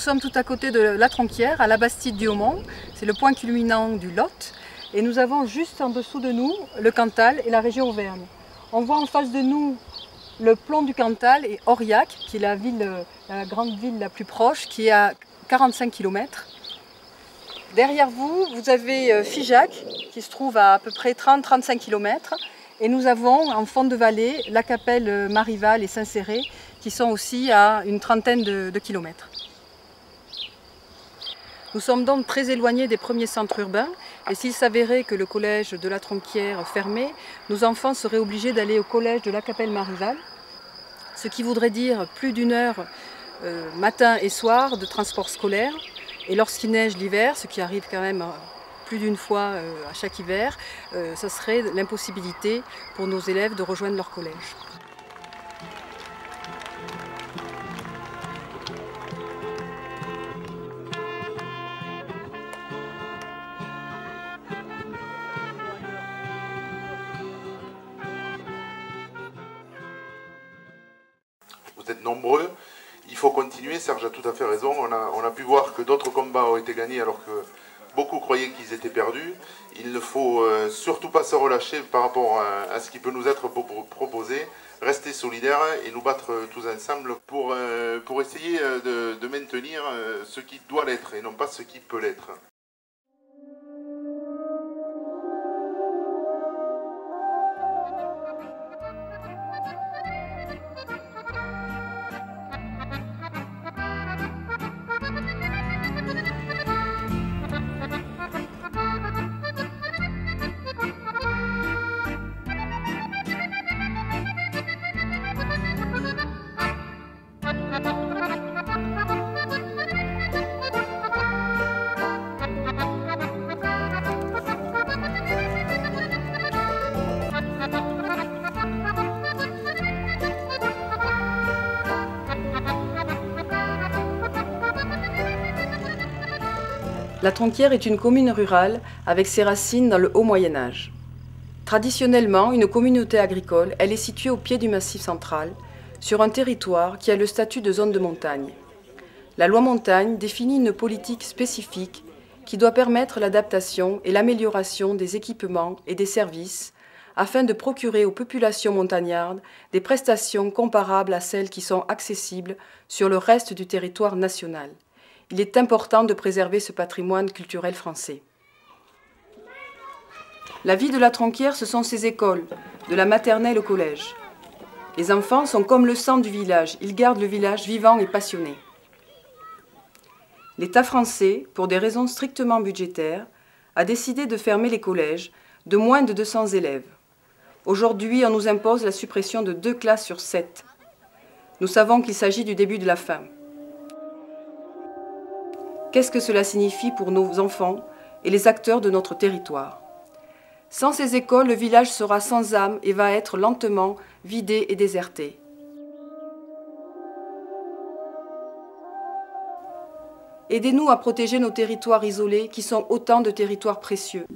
sommes tout à côté de la Tronquière, à la Bastide du Haumont. C'est le point culminant du Lot. Et nous avons juste en dessous de nous le Cantal et la région Auvergne. On voit en face de nous le plomb du Cantal et Aurillac, qui est la grande ville la plus proche, qui est à 45 km. Derrière vous, vous avez Figeac, qui se trouve à peu près 30-35 km. Et nous avons en fond de vallée la Capelle Marival et Saint-Céré, qui sont aussi à une trentaine de kilomètres. Nous sommes donc très éloignés des premiers centres urbains et s'il s'avérait que le collège de la Tronquière fermait, nos enfants seraient obligés d'aller au collège de la Capelle Marival, ce qui voudrait dire plus d'une heure matin et soir de transport scolaire. Et lorsqu'il neige l'hiver, ce qui arrive quand même plus d'une fois à chaque hiver, ça serait l'impossibilité pour nos élèves de rejoindre leur collège. Vous êtes nombreux, il faut continuer, Serge a tout à fait raison, on a pu voir que d'autres combats ont été gagnés alors que beaucoup croyaient qu'ils étaient perdus. Il ne faut surtout pas se relâcher par rapport à ce qui peut nous être proposé, rester solidaires et nous battre tous ensemble pour essayer de maintenir ce qui doit l'être et non pas ce qui peut l'être. La Tronquière est une commune rurale avec ses racines dans le haut Moyen-Âge. Traditionnellement, une communauté agricole, elle est située au pied du Massif central, sur un territoire qui a le statut de zone de montagne. La loi montagne définit une politique spécifique qui doit permettre l'adaptation et l'amélioration des équipements et des services afin de procurer aux populations montagnardes des prestations comparables à celles qui sont accessibles sur le reste du territoire national. Il est important de préserver ce patrimoine culturel français. La vie de la Tronquière, ce sont ses écoles, de la maternelle au collège. Les enfants sont comme le sang du village, ils gardent le village vivant et passionné. L'État français, pour des raisons strictement budgétaires, a décidé de fermer les collèges de moins de 200 élèves. Aujourd'hui, on nous impose la suppression de 2 classes sur 7. Nous savons qu'il s'agit du début de la fin. Qu'est-ce que cela signifie pour nos enfants et les acteurs de notre territoire? Sans ces écoles, le village sera sans âme et va être lentement vidé et déserté. Aidez-nous à protéger nos territoires isolés qui sont autant de territoires précieux.